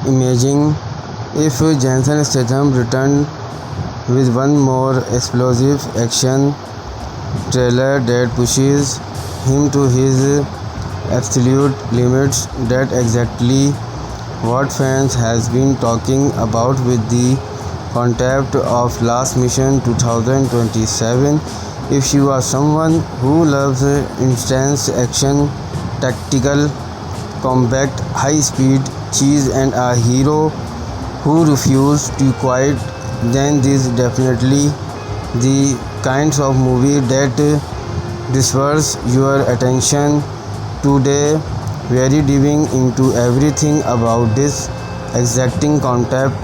Imagine if Jason Statham returned with one more explosive action trailer that pushes him to his absolute limits. That exactly what fans has been talking about with the concept of Last Mission 2027. If you are someone who loves intense action, tactical combat, high speed cheese and a hero who refuses to quit, then this is definitely the kinds of movie that deserves your attention. Today very diving into everything about this exacting concept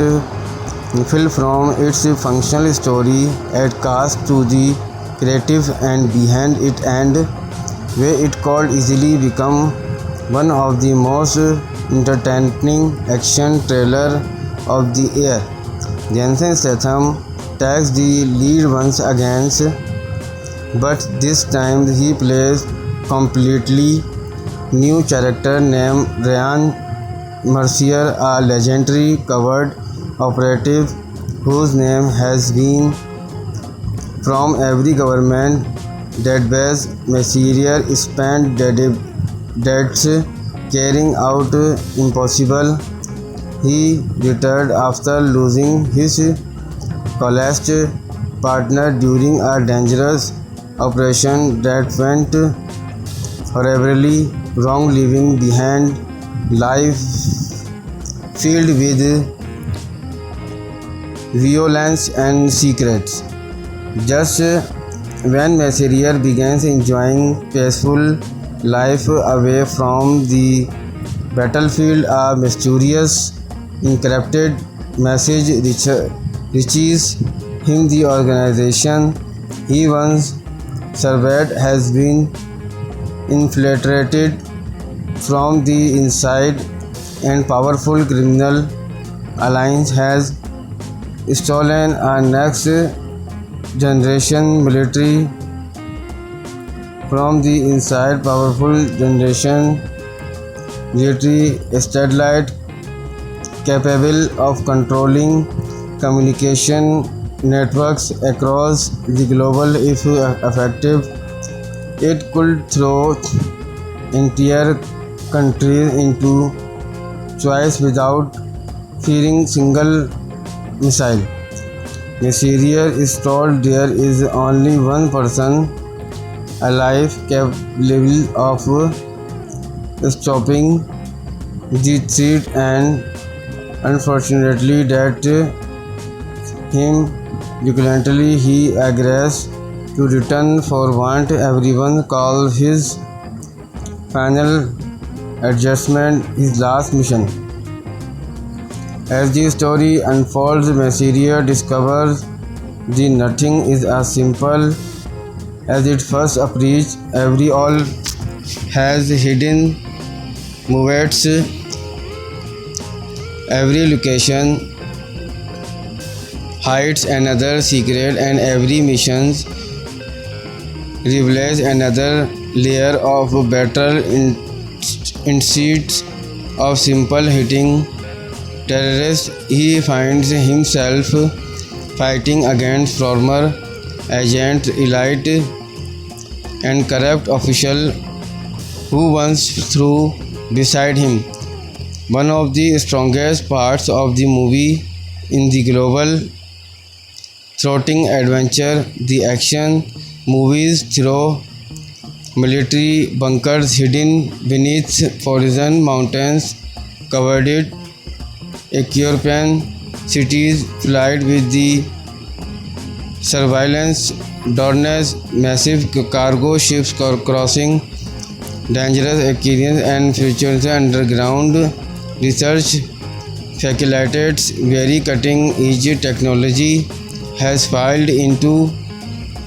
film, from its functional story at cast to the creative and behind it, and where it could easily become one of the most entertaining action trailer of the year. Jason Statham takes the lead once again, but this time he plays completely new character named Ryan Mercier, a legendary covert operative whose name has been from every government database. Mercier spent decades carrying out impossible. He retired after losing his college partner during a dangerous operation that went horribly wrong, leaving behind life filled with violence and secrets. Just when Mercier begins enjoying peaceful life away from the battlefield, a mysterious encrypted message reaches him. The organization he once served has been infiltrated from the inside, and powerful criminal alliance has stolen a next generation military from the inside. Powerful generation military satellite capable of controlling communication networks across the global. If effective, it could throw entire countries into chaos without fearing single missile. Mercier is told there is only one person alive capable of stopping the threat, and unfortunately that him. Reluctantly he agrees to return for what everyone calls his final adjustment, his last mission. As the story unfolds, Mercier discovers that nothing is as simple as it first appears. Every all has hidden motives, every location hides another secret, and every mission reveals another layer of battle. Instead of simple hitting terrorists, he finds himself fighting against former agent, elite and corrupt official who once stood beside him. One of the strongest parts of the movie in the global throttling adventure, the action movies through military bunkers hidden beneath frozen mountains, covered Ethiopian cities filled with the surveillance drones, massive cargo ships crossing dangerous oceans, and future underground research facilities. Very cutting-edge technology has fallen into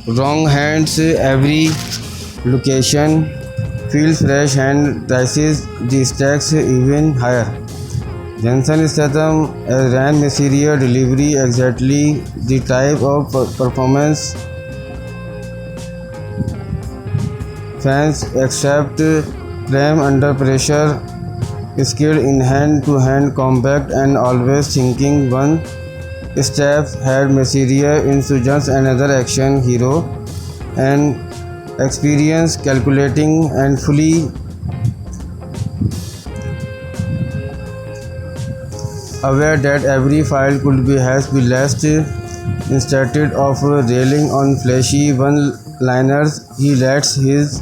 wrong hands. Every location feels fresh and raises the stakes even higher. Jason Statham as Ryan Mercier delivers exactly the type of performance fans accept. Crime under pressure skilled in hand-to-hand combat and always thinking one step ahead. Mercenaries insurgents, another action hero, and experienced, calculating, and fully aware that every file could be has been lost. Instead of railing on flashy one-liners, he lets his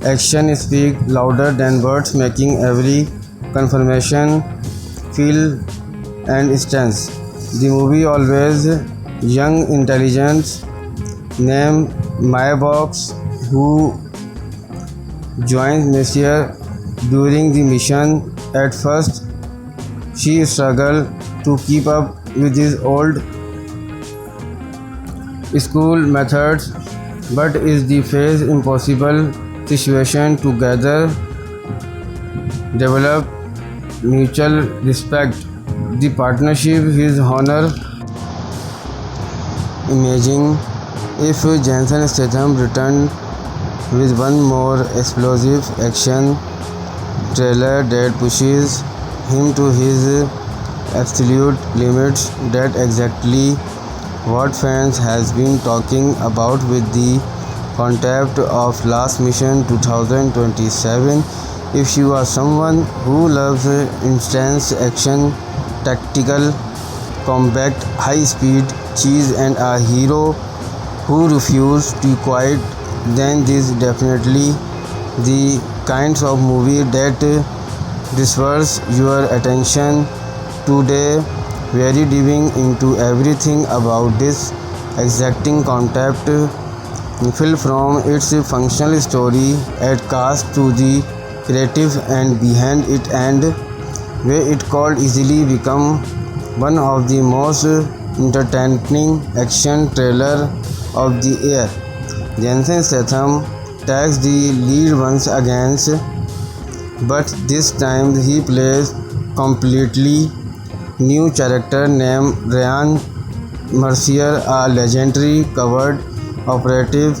action speak louder than words, making every confirmation feel and intense. The movie always young intelligence named Maya Box, who joins Messier during the mission. At first, she struggles to keep up with his old school methods, but is the face impossible situation together develop mutual respect. The partnership is honor. Imagine if Jason Statham returned with one more explosive action trailer that pushes him to his absolute limits. That exactly what fans has been talking about with the concept of Last Mission 2027. If you are someone who loves intense action, tactical combat, high speed cheese, and a hero who refuses to quit, then this is definitely the kinds of movie that deserves your attention today. Very diving into everything about this exacting concept film, from its functional story at cast to the creative and behind it, and where it could easily become one of the most entertaining action trailer of the year. Jason Statham takes the lead once again, but this time he plays completely new character named Ryan Mercier, a legendary covert operative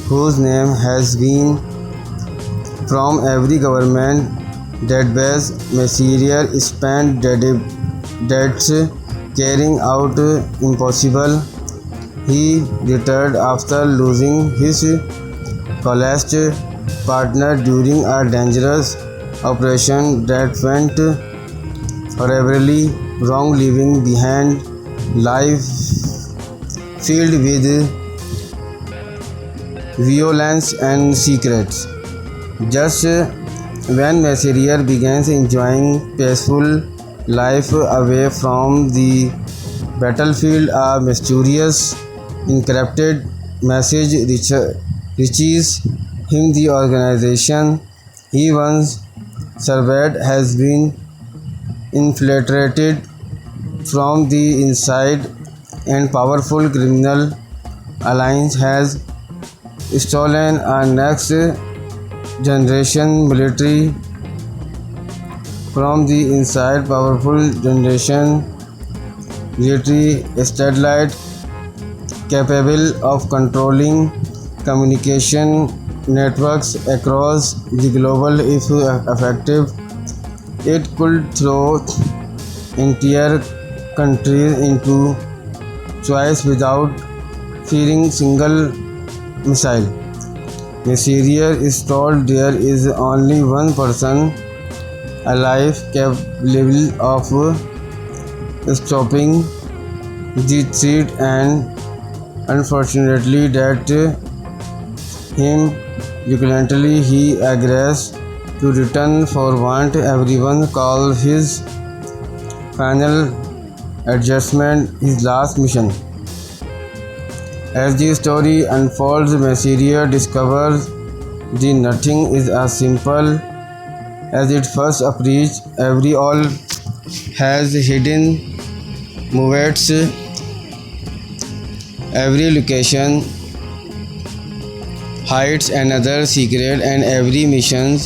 whose name has been from every government database. Mercier spent decades carrying out impossible. He retired after losing his college partner during a dangerous operation that went horribly wrong, leaving behind life filled with violence and secrets. Just when Mercier begins enjoying peaceful life away from the battlefield, a mysterious encrypted message reaches him. The organization he once served has been infiltrated from the inside, and powerful criminal alliance has stolen a next generation military from the inside. Powerful generation military satellite capable of controlling communication networks across the global. If effective, it could throw entire countries into choice without fearing single missile. Mercier is told there is only one person alive capable of stopping the threat, and unfortunately that him. Reluctantly he agrees to return for what everyone calls his final adjustment, his last mission. As the story unfolds, Mercier discovers that nothing is as simple as it first appears. Every all has hidden motives, every location hides another secret, and every mission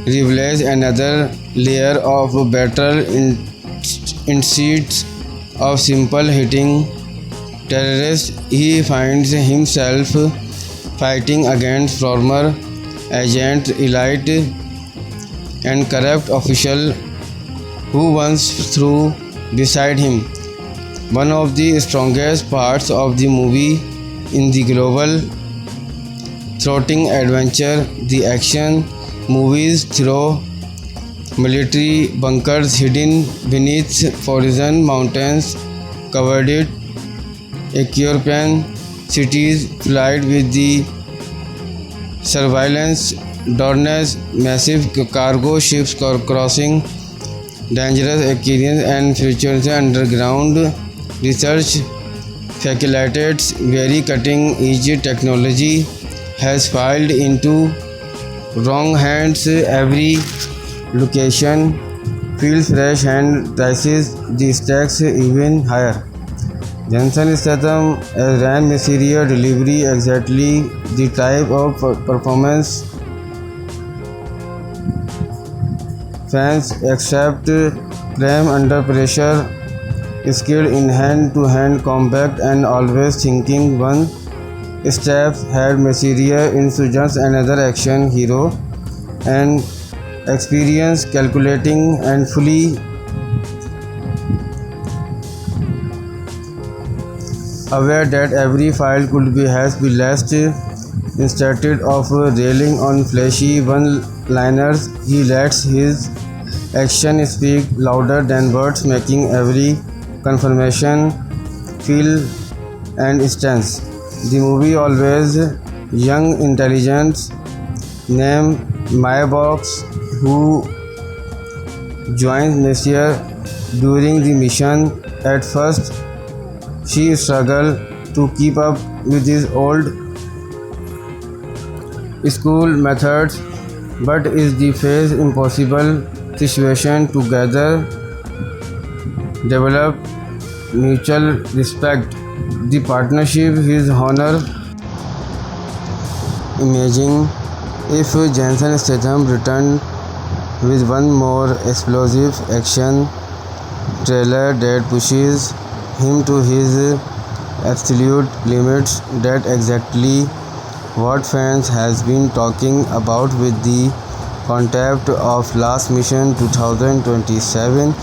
reveals another layer of battle. Instead of simple hitting terrorists, he finds himself fighting against former agent, elite and corrupt official who once threw beside him. One of the strongest parts of the movie in the global thwarting adventure, the action movies through military bunkers hidden beneath frozen mountains, covered Ethiopian cities filled with the surveillance drones, massive cargo ships crossing dangerous oceans, and future underground research facilities. Very cutting-edge technology has fallen into wrong hands. Every location feels fresh and rises the stakes even higher. Jensen Statham as Ryan Mysterio delivery exactly the type of performance fans accept. Prem under pressure, skilled in hand-to-hand combat, and always thinking one step ahead. Mysterio insurgents another action hero and experience calculating and fully aware that every file could be has been lost. Instead of railing on flashy one-liners, he lets his action speak louder than words, making every confirmation feel and intense. The movie always young intelligence named Maya Box, who joins Messier during the mission. At first, she struggles to keep up with his old school methods, but is the face impossible situation together develop mutual respect. The partnership is honor. Imagine if Jensen Statham returned with one more explosive action trailer that pushes him to his absolute limits. That exactly what fans has been talking about with the concept of Last Mission 2027.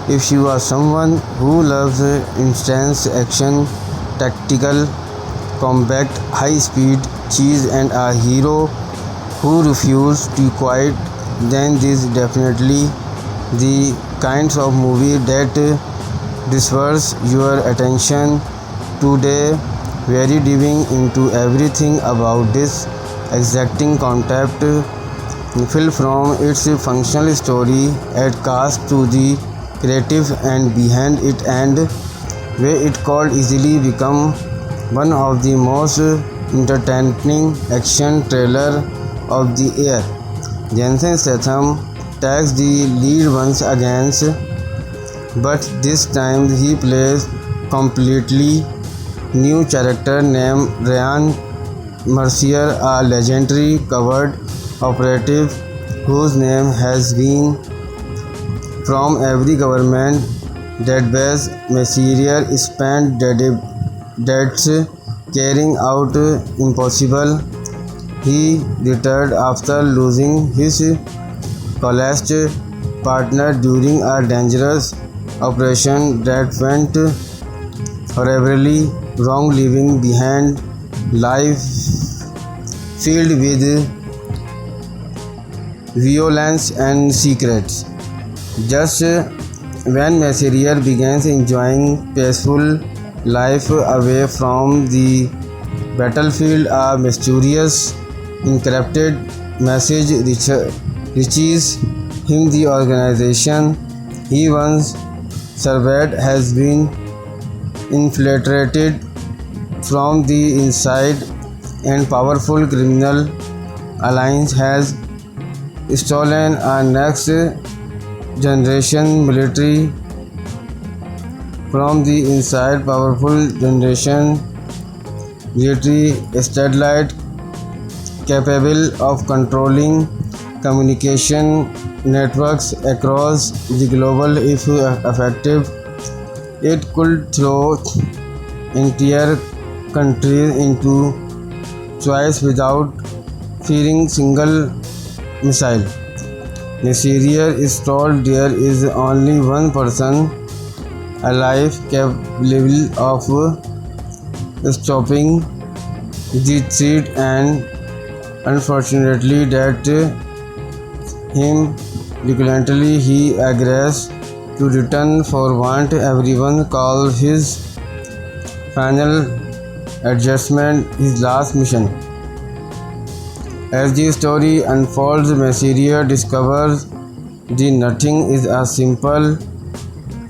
If you are someone who loves intense action, tactical combat, high speed cheese, and a hero who refuses to quit, then this is definitely the kinds of movie that deserves your attention today. Very diving into everything about this exacting concept film, from its functional story and cast to the creative and behind it, and where it could easily become one of the most entertaining action trailer of the year. Jensen Statham takes the lead once again, but this time he plays completely new character named Ryan Mercier, a legendary covert operative whose name has been from every government database. Mercier spent decades carrying out impossible. He retired after losing his college partner during a dangerous operation that went horribly wrong, leaving behind life filled with violence and secrets. Just when Mercier begins enjoying peaceful life away from the battlefield, a mysterious encrypted message reaches him. The organization he once served has been infiltrated from the inside, and powerful criminal alliance has stolen a next generation military from the inside. Powerful generation military satellite capable of controlling communication networks across the global. If effective, it could throw entire countries into chaos without fearing single missile. Messenger is told there is only one person alive capable of stopping the threat, and unfortunately that him reluctantly he agrees to return for what everyone calls his final adjustment, his last mission. As the story unfolds, Messenger discovers that nothing is as simple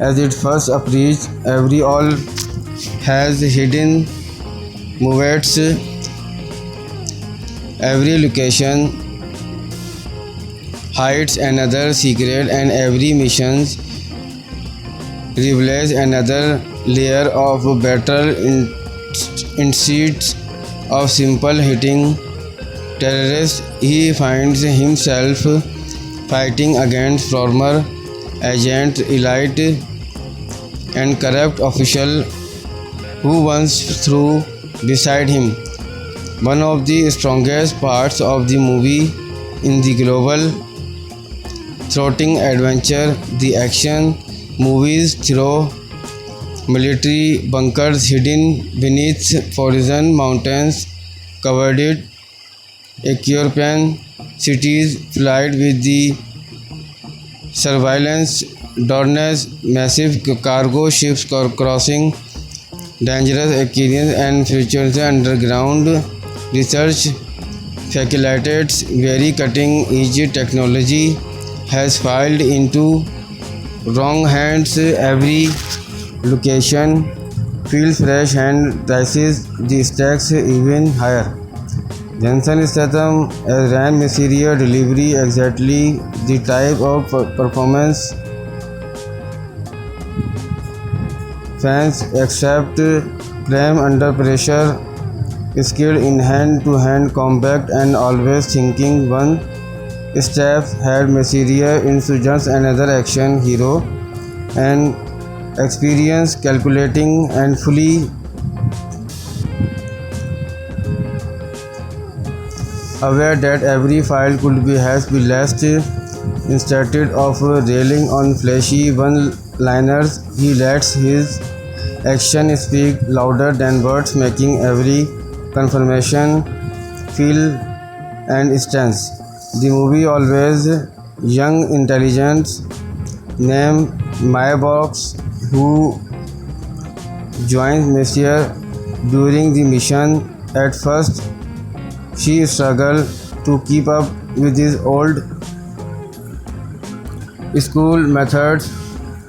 as it first appears. Every all has hidden motives, every location hides another secret, and every mission reveals another layer of battle instead of simple hitting terrorists. He finds himself fighting against former agent, elite, and corrupt official who once stood beside him. One of the strongest parts of the movie in the global thrilling adventure, the action movies through military bunkers hidden beneath frozen mountains, covered Ethiopian cities filled with the surveillance drones, massive cargo ships crossing dangerous oceans, and future underground research facilities. Very cutting-edge technology has fallen into wrong hands. Every location feels fresh and rises the stakes even higher. Jason Statham as Rand Messenger delivery exactly the type of performance fans accept. Calm under pressure, skilled in hand-to-hand combat, and always thinking one step ahead. Messenger insurgents another action hero and experience calculating and fully aware that every file could be has been lost. Instead of railing on flashy one-liners, he lets his action speak louder than words, making every confirmation feel and stance. The movie always young intelligence named Mybox who joins Messier during the mission. At first, she struggled to keep up with his old school methods,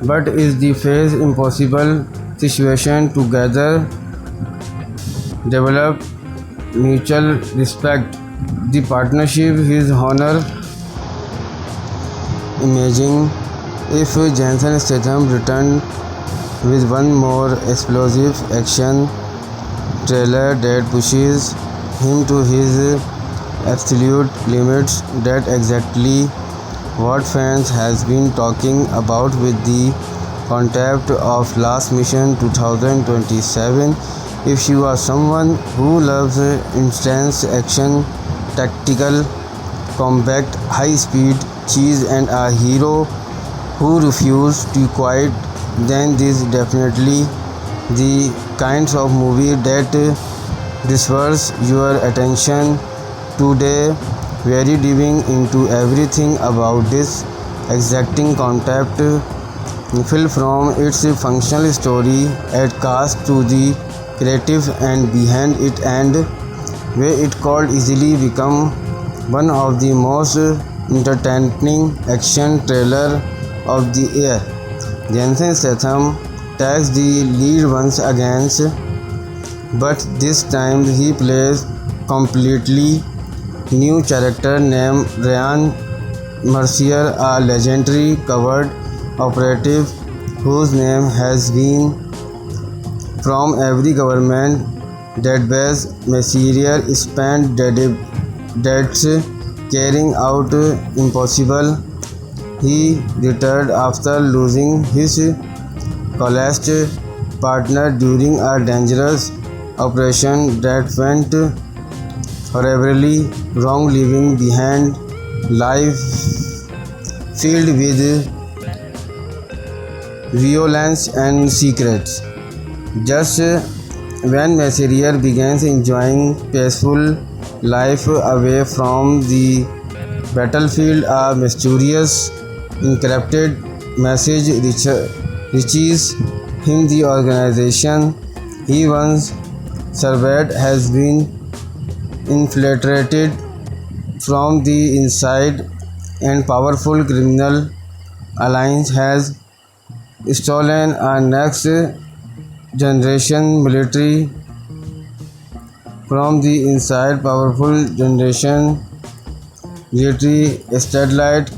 but is the face impossible situation together develop mutual respect. The partnership is honor. Imagine if Jason Statham returned with one more explosive action trailer that pushes him to his absolute limits. That exactly what fans has been talking about with the concept of Last Mission 2027. If you are someone who loves intense action, tactical combat, high speed cheese, and a hero who refuses to quit, then this is definitely the kinds of movie that deserves your attention today. Very diving into everything about this exacting concept film, from its functional story at cast to the creative and behind it, and where it could easily become one of the most entertaining action trailer of the year. Jason Statham takes the lead once again, but this time he plays completely new character named Ryan Mercier, a legendary covert operative whose name has been from every government database. Mercier spent decades carrying out impossible. He retired after losing his college partner during a dangerous operation that went horribly wrong, leaving behind life filled with violence and secrets. Just when Messenger begins enjoying peaceful life away from the battlefield, a mysterious encrypted message reaches him. The organization he once served has been infiltrated from the inside, and powerful criminal alliance has stolen a next generation military from the inside. Powerful generation military satellite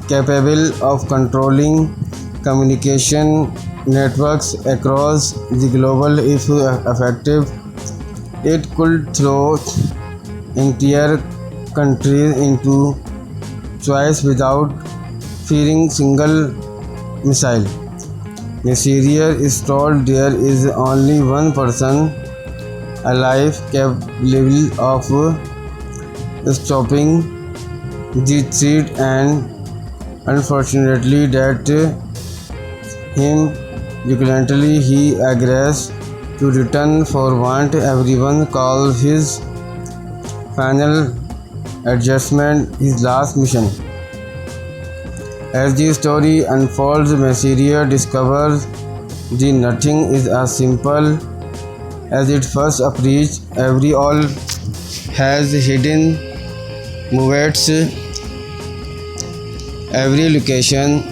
capable of controlling communication networks across the global. If effective, it could throw entire countries into choice without fearing single missile. Messenger is told there is only one person alive capable of stopping the threat, and unfortunately that him. Reluctantly he agrees to return for what everyone calls his final adjustment, his last mission. As the story unfolds, Messenger discovers that nothing is as simple as it first appears. Every all has hidden movements, every location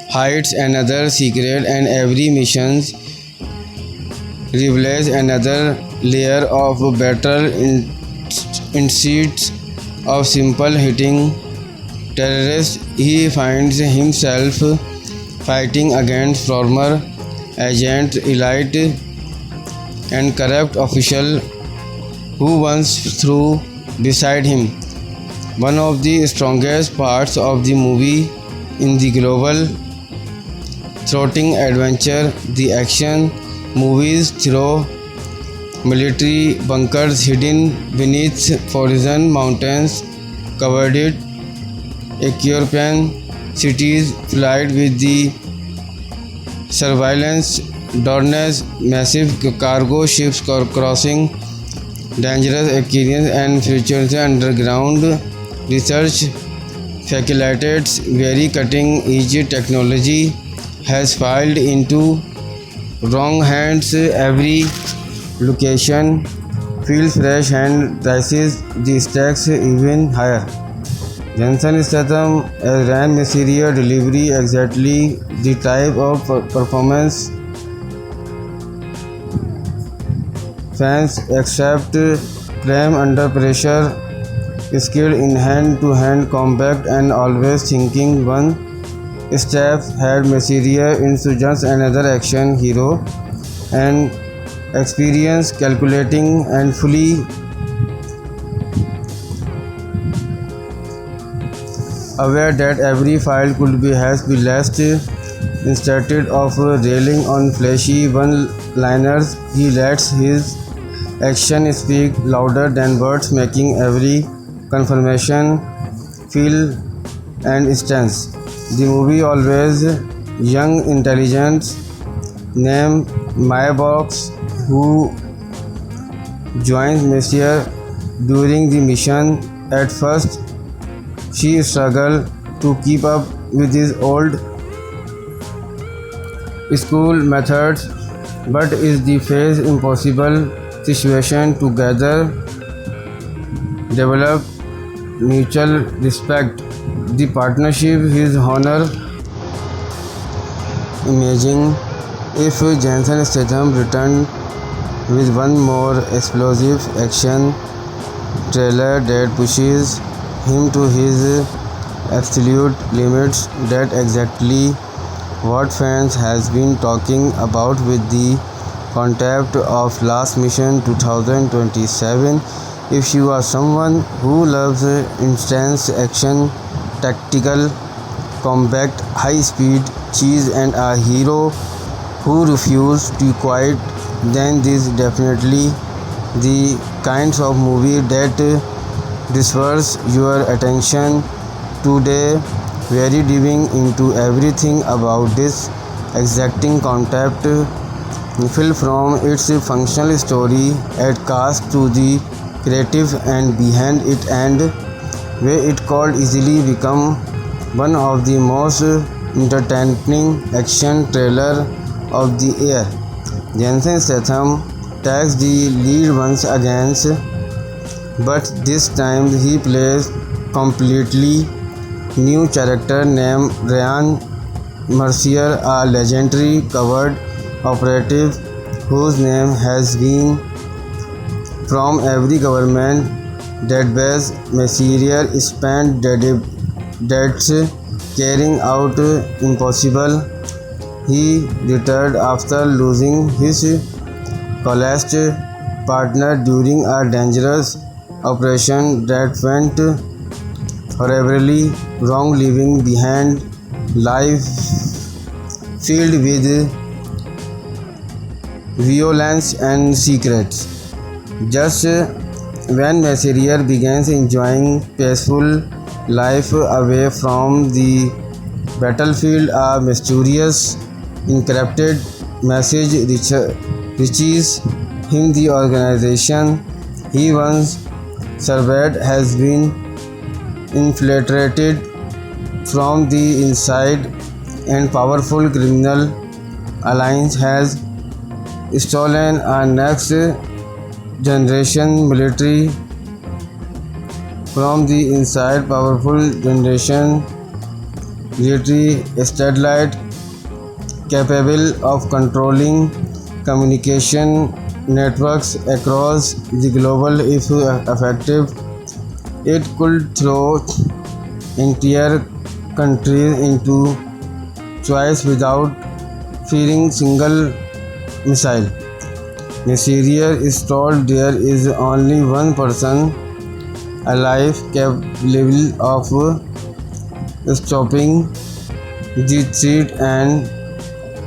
hides another secret, and every mission reveals another layer of battle. Instead of simple hitting terrorists, he finds himself fighting against former agents, elite and corrupt officials who once stood beside him. One of the strongest parts of the movie in the global thrilling adventure, the action movies through military bunkers hidden beneath frozen mountains, covered Ethiopian cities filled with the surveillance drones, massive cargo ships crossing dangerous oceans, and future underground research facilities. Very cutting-edge technology has fallen into wrong hands. Every location feels fresh and raises the stakes even higher. Jason Statham ran Messenger delivery exactly the type of performance fans accept. Calm under pressure, skilled in hand-to-hand combat, and always thinking one step ahead. Messenger insurgents another action hero, and experience calculating and fully aware that every file could be has been lost. Instead of railing on flashy one-liners, he lets his action speak louder than words, making every confirmation feel and intense. The movie always young intelligence named Mybox, who joins Messenger during the mission. At first, she struggles to keep up with his old school methods, but is the face impossible situation. Together develop mutual respect. The partnership is honor. Imagine if Jason Statham returned with one more explosive action trailer that pushes him to his absolute limits. That exactly what fans has been talking about with the concept of Last Mission 2027. If you are someone who loves intense action, tactical combat, high speed cheese, and a hero who refuses to quit, then this is definitely the kinds of movie that deserves your attention. today very diving into everything about this exacting concept, film from its functional story at cast to the creative and behind it and way it could easily become one of the most entertaining action trailer of the year. Jason Statham takes the lead once again, but this time he plays completely new character named Ryan Mercier, a legendary covert operative whose name has been from every government database. Mercier spent decades carrying out impossible. He retired after losing his college partner during a dangerous operation that went horribly wrong, leaving behind life filled with violence and secrets. Just when Mercier begins enjoying peaceful life away from the battlefield, a mysterious encrypted message reaches him. The organization he once served has been infiltrated from the inside, and powerful criminal alliance has stolen a next generation military from the inside. Powerful generation military satellite capable of controlling communication networks across the global. If effective, it could throw entire countries into choice without fearing single missile. Mercier is told there is only one person alive capable of stopping the threat, and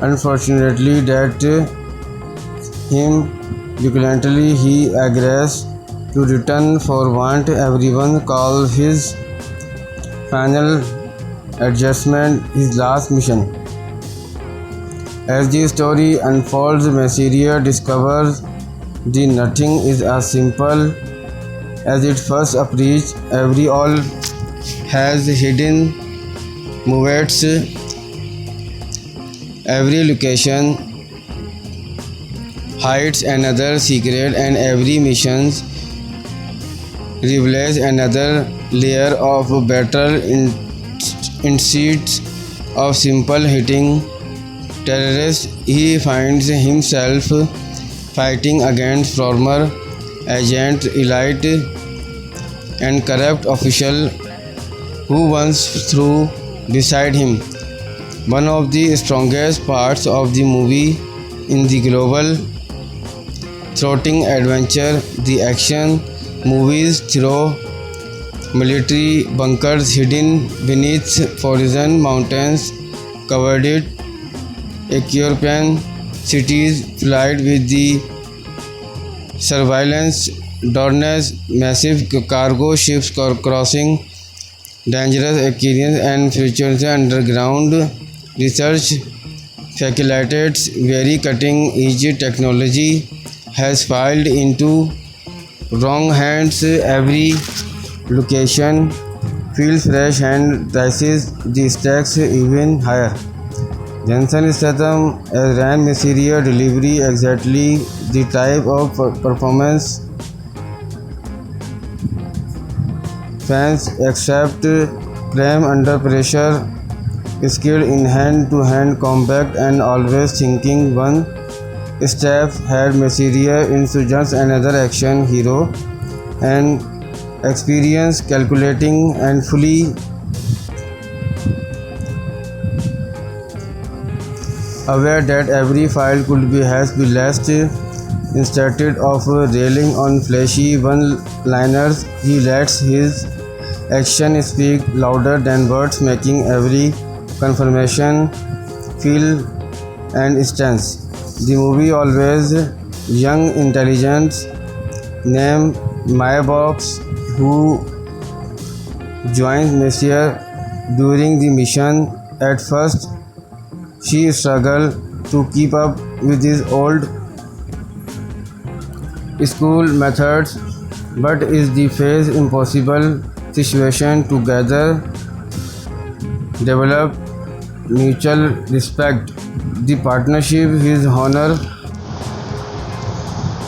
unfortunately that him. Reluctantly he agrees to return for what everyone calls his final adjustment, his last mission. As the story unfolds, Mercier discovers that nothing is as simple as it first appears. Every all has hidden motives, every location hides another secret, and every mission reveals another layer of battle. Instead of simple hitting terrorists, he finds himself fighting against former agent, elite, and corrupt official who once stood beside him. One of the strongest parts of the movie in the global throttling adventure, the action movies through military bunkers hidden beneath frozen mountains, covered Ethiopian cities filled with the surveillance drones, massive cargo ships crossing dangerous oceans, and future underground research facilities. Very cutting-edge technology has fallen into wrong hands. Every location feels fresh and raises the stakes even higher. Jason Statham as Ryan Mercier delivers exactly the type of performance fans accept. Calm under pressure, skilled in hand-to-hand combat, and always thinking one step ahead. Mercier is just another action hero, and experience, calculating, and fully aware that every file could be has been lost. Instead of railing on flashy one-liners, he lets his action speak louder than words, making every confirmation feel and intense. The movie always young intelligence named Maya Box, who joins Mercier during the mission. At first, she struggled to keep up with his old school methods, but is the face impossible situation together develop mutual respect. The partnership is honor.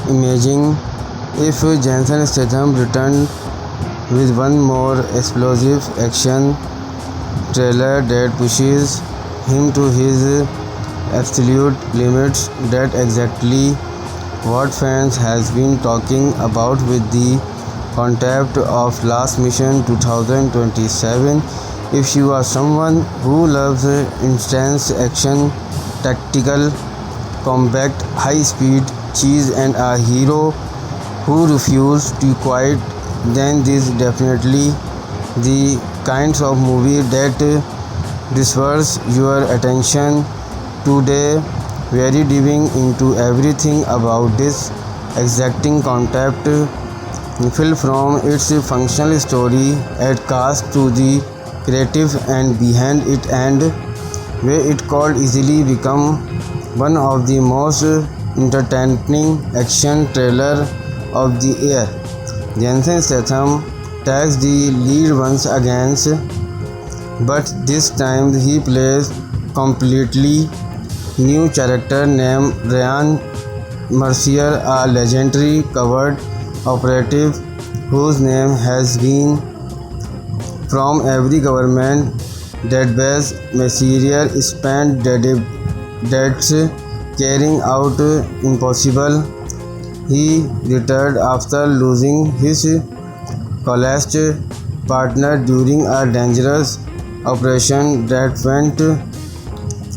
Imagine if Jensen Statham returned with one more explosive action trailer that pushes him to his absolute limits. That exactly what fans has been talking about with the concept of Last Mission 2027. If you are someone who loves intense action, tactical combat, high speed cheese and a hero who refuses to quit, then this is definitely the kinds of movie that deserves your attention. Today very diving into everything about this exacting concept film, from its functional story and cast to the creative and behind it, and where it could easily become one of the most entertaining action trailer of the year. Jensen Statham takes the lead once again, but this time he plays completely new character named Ryan Mercier, a legendary covert operative whose name has been from every government database. Mercier spent decades carrying out impossible. He retired after losing his college partner during a dangerous operation that went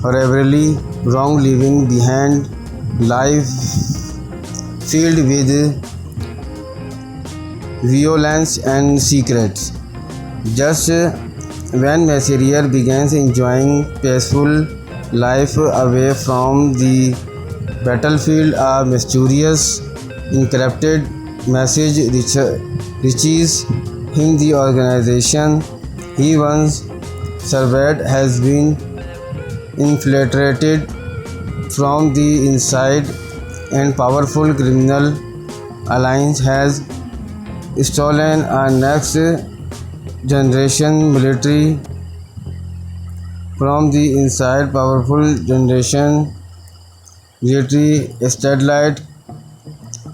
horribly wrong, leaving behind life filled with violence and secrets. Just when Mercier begins enjoying peaceful life away from the battlefield, a mysterious encrypted message reaches him. The organization he once served has been infiltrated from the inside, and powerful criminal alliance has stolen a next generation military from the inside. Powerful generation military satellite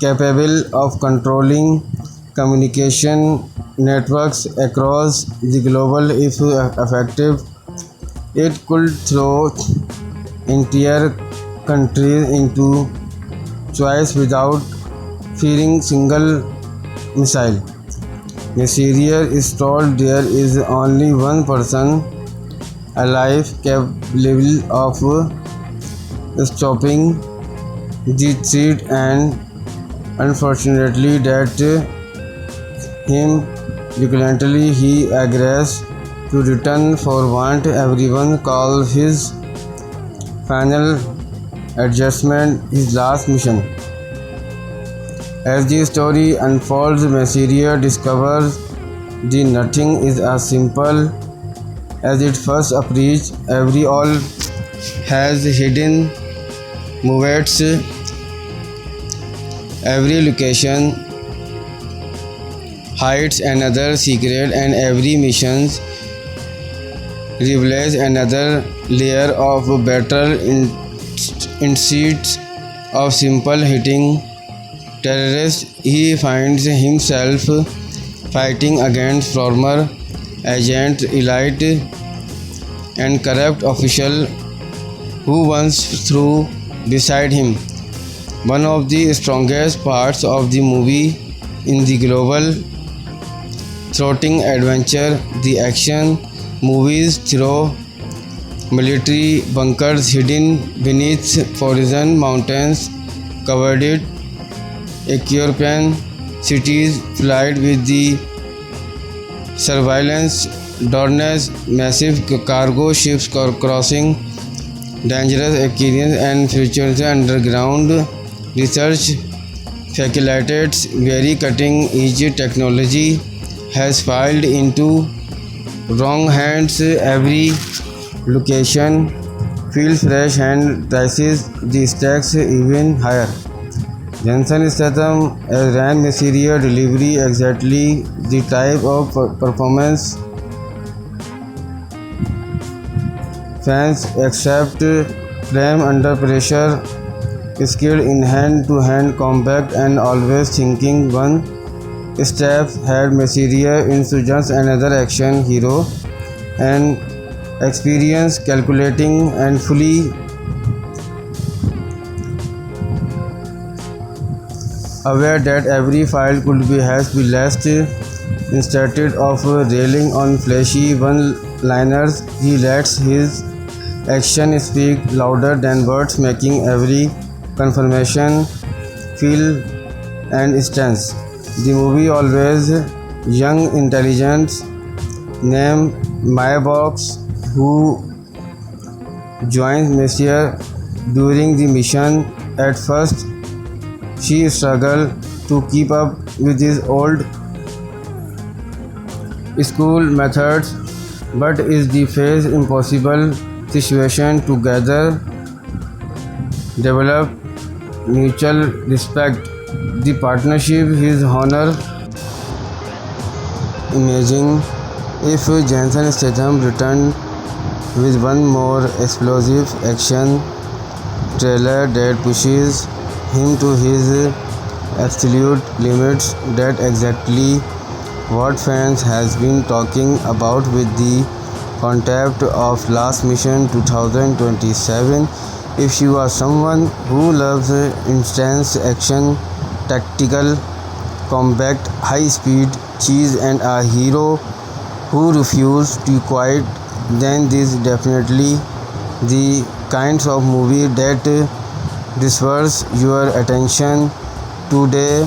capable of controlling communication networks across the global. If effective, it could throw entire countries into chaos without fearing single missile. Mercier is told there is only one person alive capable of stopping the threat, and unfortunately that him. Reluctantly he agrees to return for what everyone calls his final adjustment, his last mission. As the story unfolds, Mercier discovers that nothing is as simple as it first appears. Every all has hidden movements, every location hides another secret, and every mission reveals another layer of battle. Instead of simple hitting terrorists, he finds himself fighting against former agents, elite and corrupt officials who once stood beside him. One of the strongest parts of the movie in the global thrilling adventure, the action movies through military bunkers hidden beneath frozen mountains, covered Ethiopian cities filled with the surveillance drones, massive cargo ships crossing dangerous oceans, and future underground research facilities. Very cutting-edge technology has filed into wrong hands every location feels fresh and prices the stakes even higher. Jensen Statham ran Mysterious delivery exactly the type of performance fans accept. Frame under pressure, skilled in hand-to-hand combat and always thinking one step ahead. Mysterious insurgents another action hero and experience calculating and fully aware that every file could be has been lost. Instead of railing on flashy one-liners, he lets his action speak louder than words, making every confirmation feel and intense. The movie always young intelligence named Maya Box, who joins Messier during the mission. At first, she struggled to keep up with his old school methods, but is the face impossible situation together develop mutual respect. The partnership is honor. Imagine if Jensen Statham returned with one more explosive action trailer that pushes him to his absolute limits. That exactly what fans has been talking about with the concept of Last Mission 2027. If you are someone who loves intense action, tactical combat, high speed cheese and a hero who refuses to quit, then this is definitely the kinds of movie that deserves your attention today.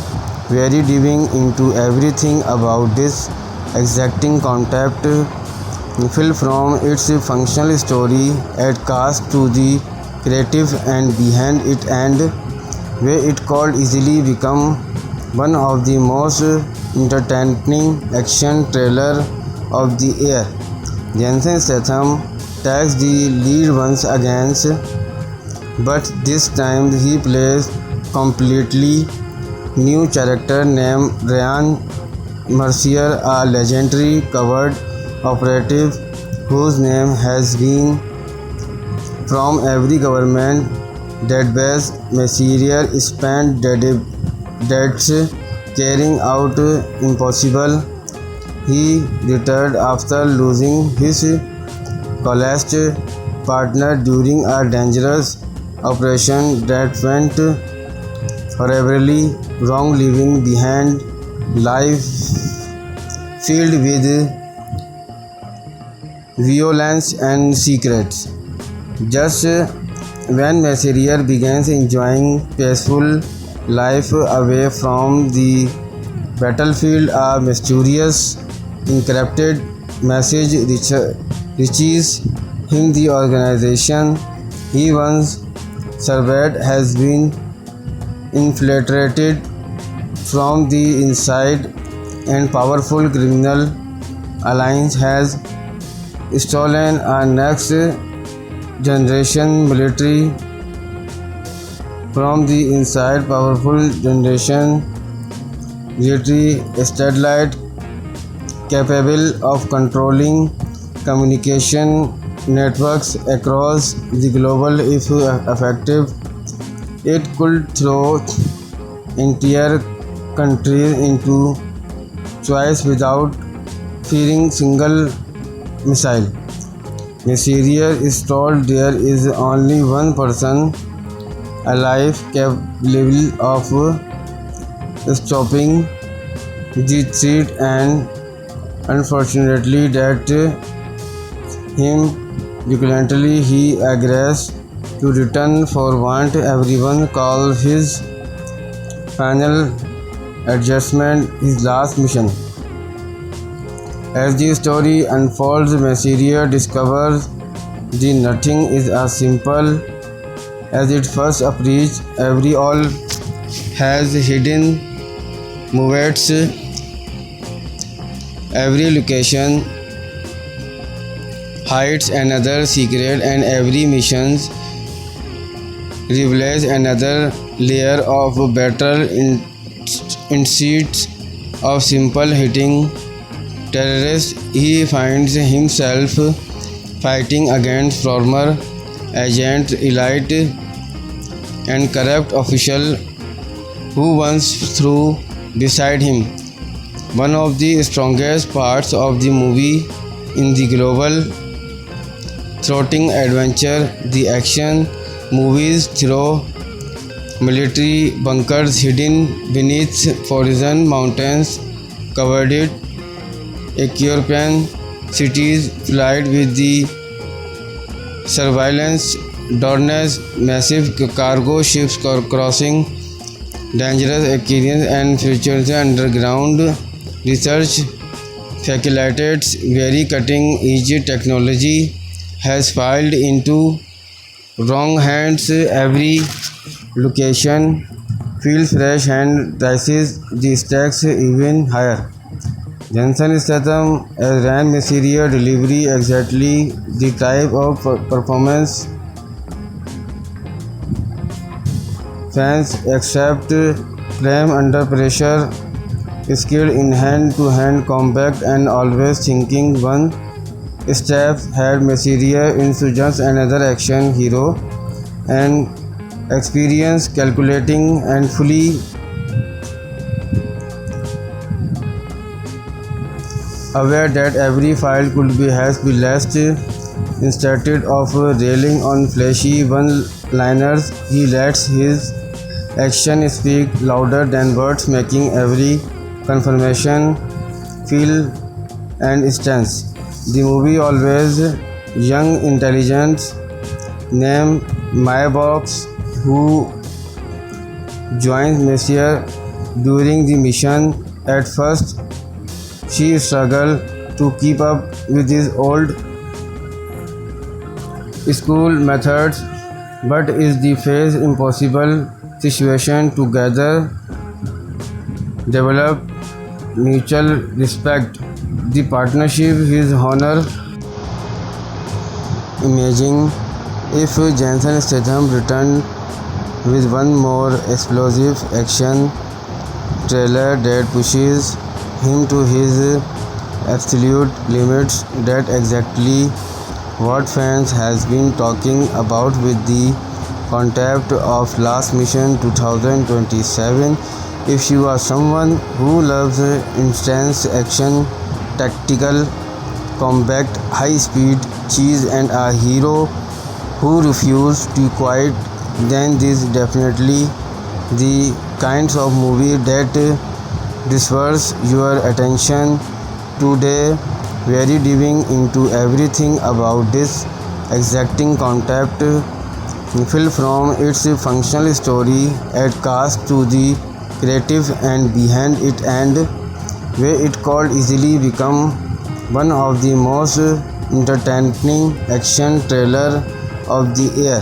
Very diving into everything about this exacting concept film, from its functional story at cast to the creative and behind it, and where it could easily become one of the most entertaining action trailer of the year. Jensen Statham takes the lead once again, but this time he plays completely new character named Ryan Mercier, a legendary covert operative whose name has been from every government database. Mercier spent decades carrying out impossible. He retired after losing his college partner during a dangerous operation that went horribly wrong, leaving behind life filled with violence and secrets. Just when Mercier begins enjoying peaceful life away from the battlefield, a mysterious encrypted message reaches him. The organization he once served has been infiltrated from the inside, and powerful criminal alliance has stolen a next generation military from the inside. Powerful generation military satellite capable of controlling communication networks across the global. If effective, it could throw entire countries into choice without fearing single missile. Mercier is told there is only one person alive capable of stopping the threat, and unfortunately that him. Reluctantly he agrees to return for what everyone calls his final adjustment, his last mission. As the story unfolds, Mercier discovers that nothing is as simple as it first appears. Every all has hidden motives. Every location hides another secret, and every mission reveals another layer of battle instead of simple hitting terrorists. He finds himself fighting against former agent, elite, and corrupt official who once threw beside him. One of the strongest parts of the movie in the global throttling adventure, the action movies through military bunkers hidden beneath frozen mountains, covered Ethiopian cities filled with the surveillance drones, massive cargo ships crossing dangerous oceans, and future underground research facilitates very cutting-edge technology has fallen into wrong hands. Every location feels fresh and raises the stakes even higher. Jensen Statham as Ryan Mysterio delivery exactly the type of performance fans accept. Calm under pressure, skilled in hand-to-hand combat, and always thinking one step ahead. Mysterio insurgents another action hero and experience calculating and fully aware that every file could be has been lost. Instead of railing on flashy one-liners, he lets his action speak louder than words, making every confirmation feel and intense. The movie always young intelligence named Mybox who joins Messier during the mission. At first, she struggles to keep up with his old school methods, but is the face impossible situation together develop mutual respect. The partnership is honor. Imagine if Jensen Statham returned with one more explosive action trailer that pushes him to his absolute limits. That exactly what fans has been talking about with the concept of Last Mission 2027. If you are someone who loves intense action, tactical combat, high speed cheese, and a hero who refuses to quit, then this is definitely the kinds of movie that deserves your attention today. Very diving into everything about this exacting concept film, from its functional story at cast to the creative and behind it, and where it could easily become one of the most entertaining action trailer of the year.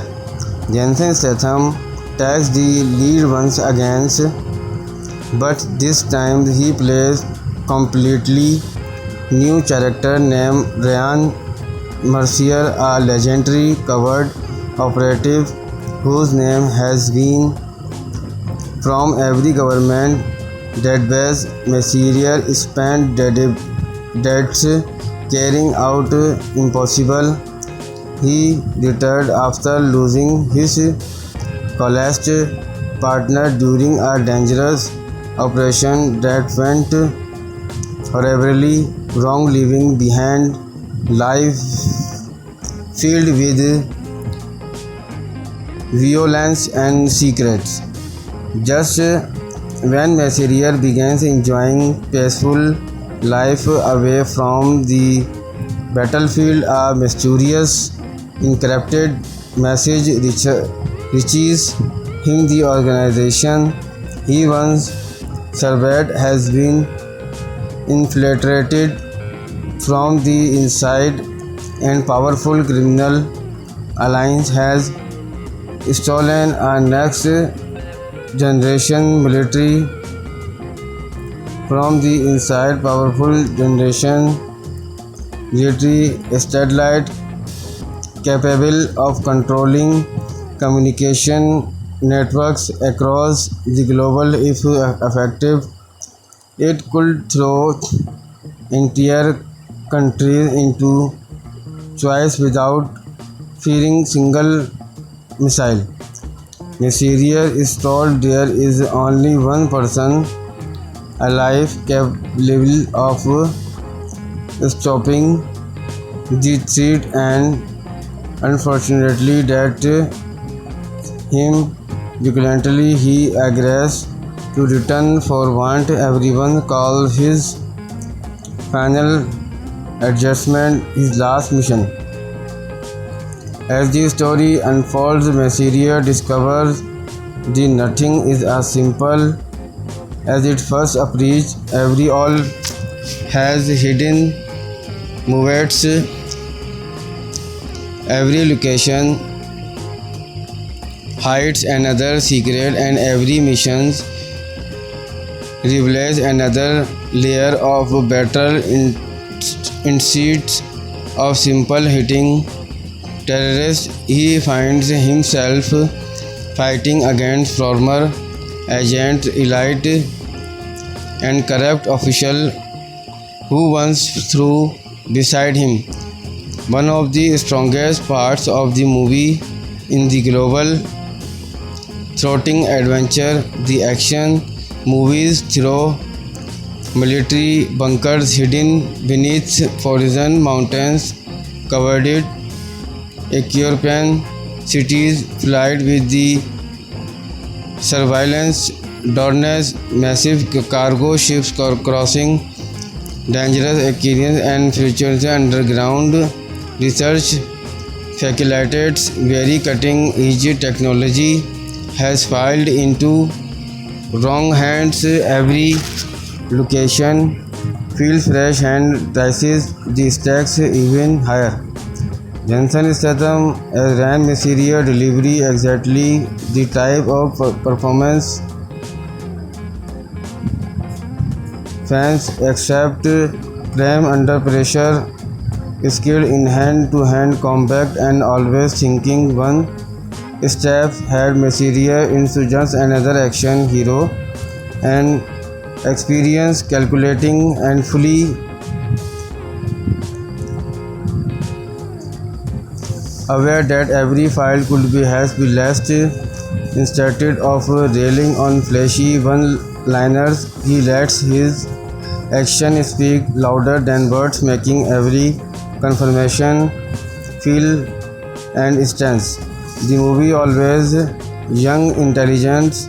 Jensen Statham takes the lead once again, but this time he plays completely new character named Ryan Mercier, a legendary covert operative whose name has been from every government database. Mercier spent decades carrying out impossible. He retired after losing his college partner during a dangerous operation that went horribly wrong, leaving behind life filled with violence and secrets. Just when Mercier begins enjoying peaceful life away from the battlefield, a mysterious encrypted message reaches him. The organization he once served has been infiltrated from the inside, and powerful criminal alliance has stolen a next generation military from the inside. Powerful generation military satellite capable of controlling communication networks across the global. If effective, it could throw entire countries into choice without fearing single missile. Nasir is told there is only one person alive capable of stopping the threat, and unfortunately that him violently he agrees to return for what everyone calls his final adjustment, his last mission. As the story unfolds, Nasir discovers that nothing is as simple as it first appears. Every all has hidden movements, every location hides another secret, and every mission reveals another layer of battle. Instead of simple hitting terrorists, he finds himself fighting against former agents, elite and corrupt officials who once stood beside him. One of the strongest parts of the movie in the global throttling adventure, the action movies through military bunkers hidden beneath frozen mountains, covered Ethiopian cities filled with the surveillance drones, massive cargo ships crossing dangerous oceans, and future underground research facilities. Very cutting-edge technology has fallen into wrong hands. Every location feels fresh and rises the stakes even higher. Jason Statham as Ryan Nasir delivers exactly the type of performance fans accept. Prem under pressure, skilled in hand-to-hand combat, and always thinking one step ahead. Nasir insurgents another action hero and experience calculating and fully aware that every file could be has been lost. Instead of railing on flashy one-liners, he lets his action speak louder than words, making every confirmation feel and intense. The movie always young intelligence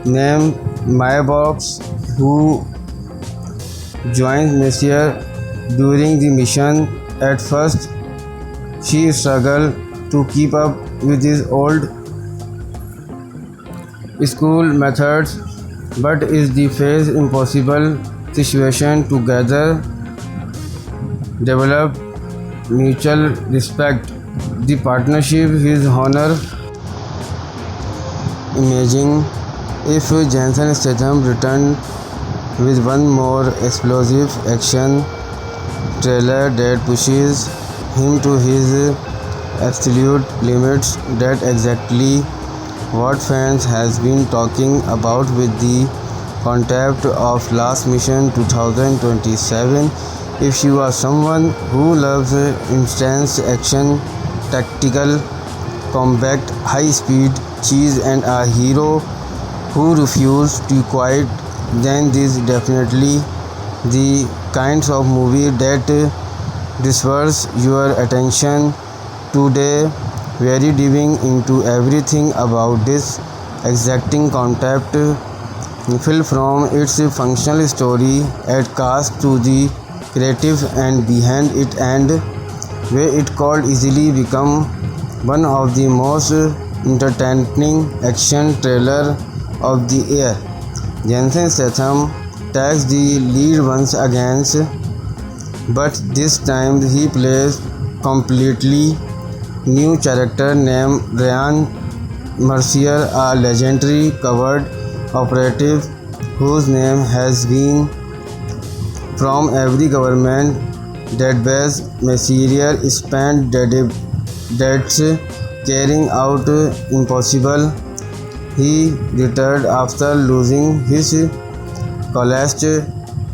named Mybox who joins Nasir during the mission. At first, she struggles to keep up with his old school methods, but is the face impossible situation. Together, develop mutual respect. The partnership is honor. Imagine if Jason Statham returned with one more explosive action trailer that pushes him to his absolute limits. That exactly what fans has been talking about with the concept of Last Mission 2027. If you are someone who loves intense action, tactical combat, high speed cheese, and a hero who refuses to quit, then this is definitely the kinds of movie that deserves your attention today. Very diving into everything about this exacting concept film, from its functional story at cast to the creative and behind it, and where it could easily become one of the most entertaining action trailer of the year. Jason Statham takes the lead once again, but this time he plays completely new character named Ryan Mercier, a legendary covert operative whose name has been from every government database. Mercier spent that's carrying out impossible. He retired after losing his college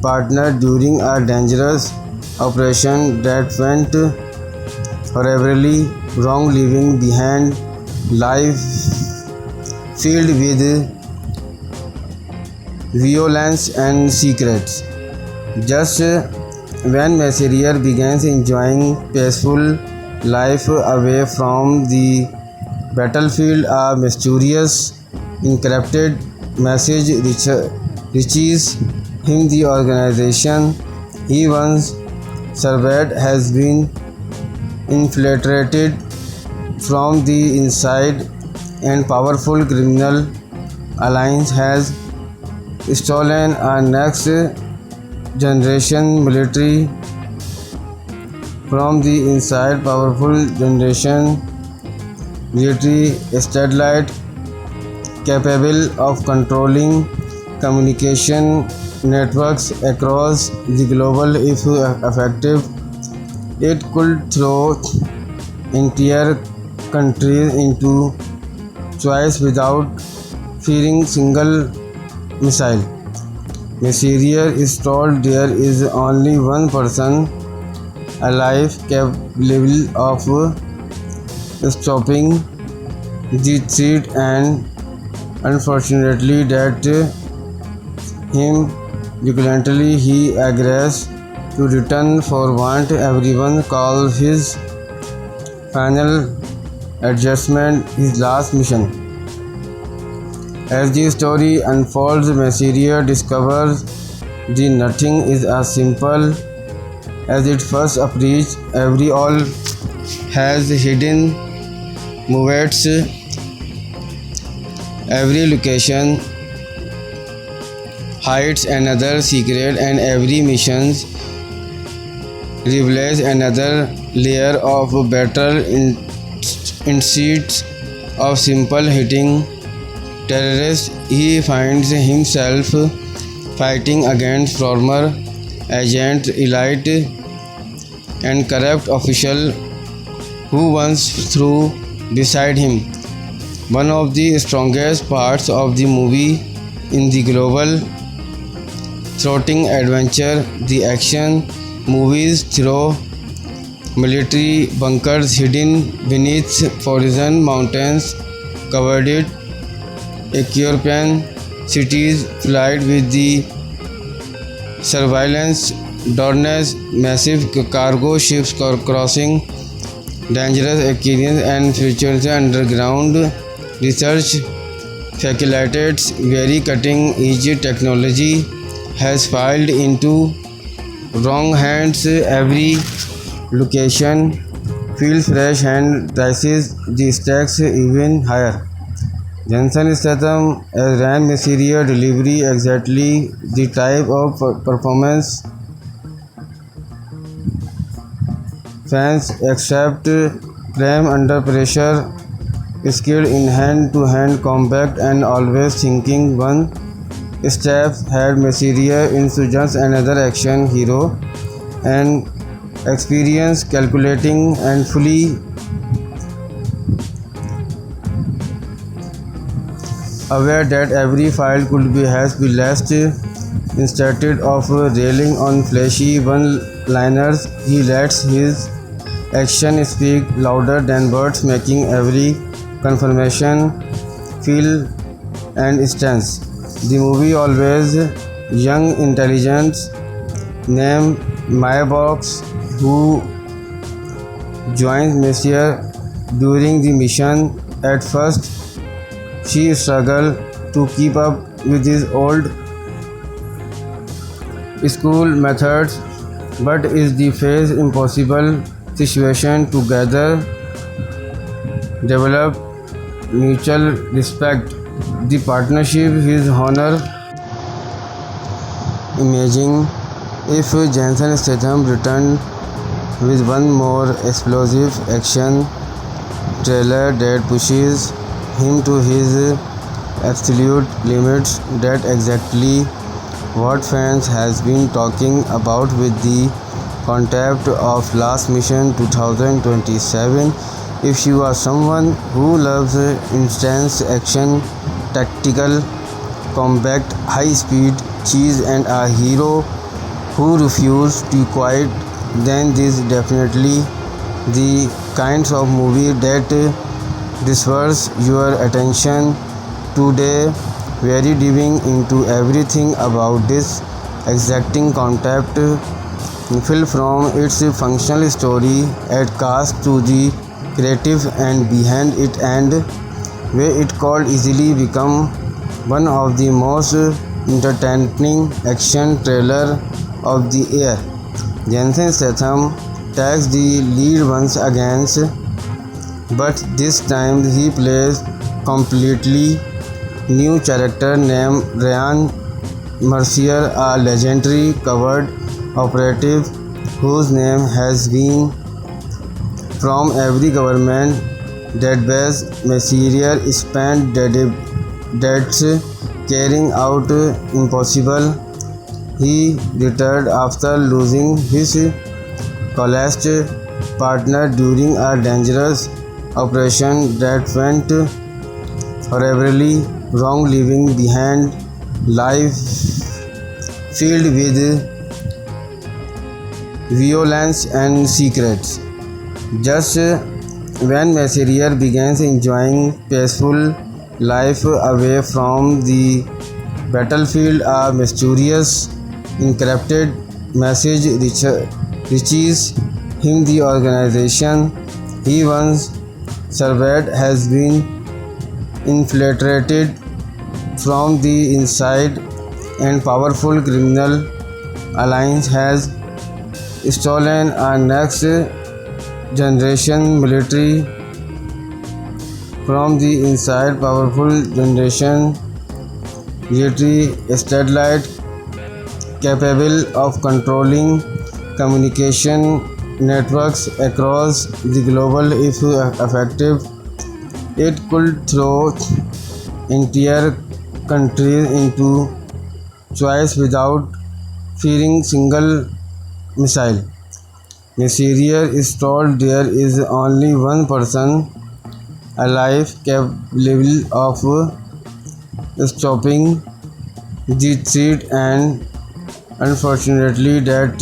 partner during a dangerous operation that went horribly wrong, leaving behind life filled with violence and secrets. Just when Messier begins enjoying peaceful life away from the battlefield, a mysterious encrypted message reaches him. The organization he once served has been infiltrated from the inside, and powerful criminal alliance has stolen a next generation military from the inside. Powerful generation military satellite capable of controlling communication networks across the global. If effective, it could throw entire countries into choice without fearing single missile. Messier is told there is only one person alive capable of stopping the threat, and unfortunately that him violently he agrees to return for what everyone calls his final adjustment, his last mission. As the story unfolds, Messier discovers that nothing is as simple as it first appears. Every all has hidden movements, every location hides another secret, and every mission reveals another layer of battle. Instead of simple hitting terrorists, he finds himself fighting against former agents, elite and corrupt officials who once stood beside him. One of the strongest parts of the movie in the global thrilling adventure, the action movies through military bunkers hidden beneath frozen mountains, covered Ethiopian cities filled with the surveillance drones, massive cargo ships crossing dangerous oceans, and future underground research facilities. Very cutting-edge technology has fallen into wrong hands. Every location feels fresh and rises the stakes even higher. Jason Statham as Ryan Messier delivers exactly the type of performance fans accept. Calm under pressure, skilled in hand-to-hand combat, and always thinking one step ahead. Messier is another action hero, and experience, calculating, and fully aware that every file could be has been lost. Instead of railing on flashy one-liners, he lets his action speak louder than words, making every confirmation feel and intense. The movie always young intelligence named Maya Box, who joins Messier during the mission. At first, she struggles to keep up with his old school methods, but is the face impossible situation. Together, develop mutual respect. The partnership is honor. Imagine if Jason Statham returned with one more explosive action trailer that pushes him to his absolute limits. That exactly what fans has been talking about with the concept of Last Mission 2027. If you are someone who loves intense action, tactical combat, high speed, cheese, and a hero who refuses to quit, then this is definitely the kinds of movie that deserves your attention today. Very diving into everything about this exacting concept, film from its functional story at cast to the creative and behind it, and where it could easily become one of the most entertaining action trailer of the year. Jason Statham takes the lead once again, but this time he plays completely new character named Ryan Mercier, a legendary covert operative whose name has been from every government database. Mercier spent decades carrying out impossible. He retired after losing his college partner during a dangerous operation that went horribly wrong, leaving behind life filled with violence and secrets. Just when Mercier begins enjoying peaceful life away from the battlefield, a mysterious encrypted message reaches him. The organization he once served has been infiltrated from the inside, and powerful criminal alliance has stolen a next generation military from the inside. Powerful generation military satellite capable of controlling communication networks across the global. If effective, it could throw entire countries into choice without fearing single missile. Mercier is told there is only one person alive capable of stopping the threat, and unfortunately that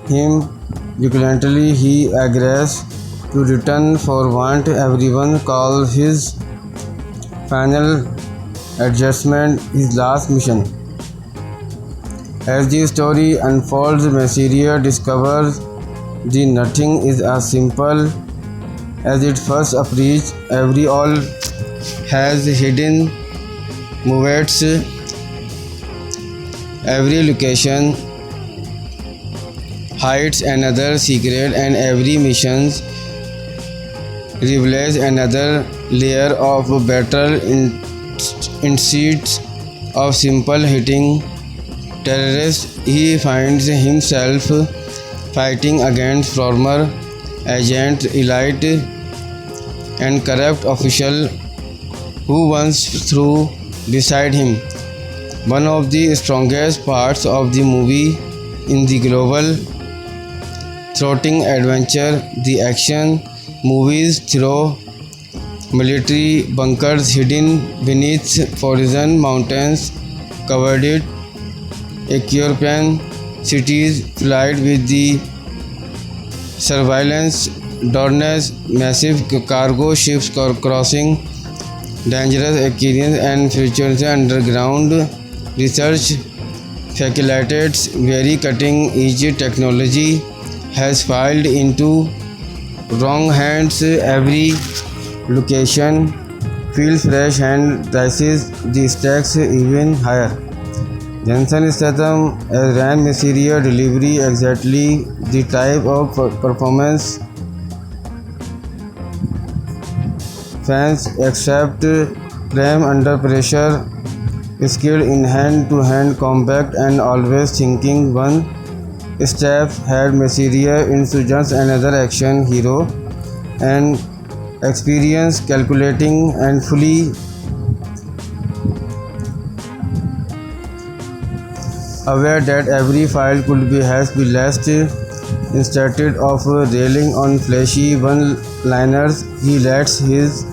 him. Reluctantly he agrees to return for what everyone calls his final adjustment, his last mission. As the story unfolds, Mercier discovers that nothing is as simple as it first appears. Every all has hidden motives, every location hides another secret, and every mission reveals another layer of battle. Instead of simple hitting terrorists, he finds himself fighting against former agents, elite and corrupt officials who once stood beside him. One of the strongest parts of the movie in the global thrilling adventure, the action movies through military bunkers hidden beneath frozen mountains, covered Ethiopian cities filled with the surveillance drones, massive cargo ships crossing dangerous oceans, and future underground research facilities. Very cutting-edge technology has fallen into wrong hands. Every location feels fresh and raises the stakes even higher. Jason Statham as Ryan Mercier delivers exactly the type of performance fans accept. Calm under pressure, skilled in hand-to-hand combat, and always thinking one step ahead. Mercier introduces another action hero, and experience calculating and fully aware that every file could be has been lost Instead of railing on flashy one-liners, he lets his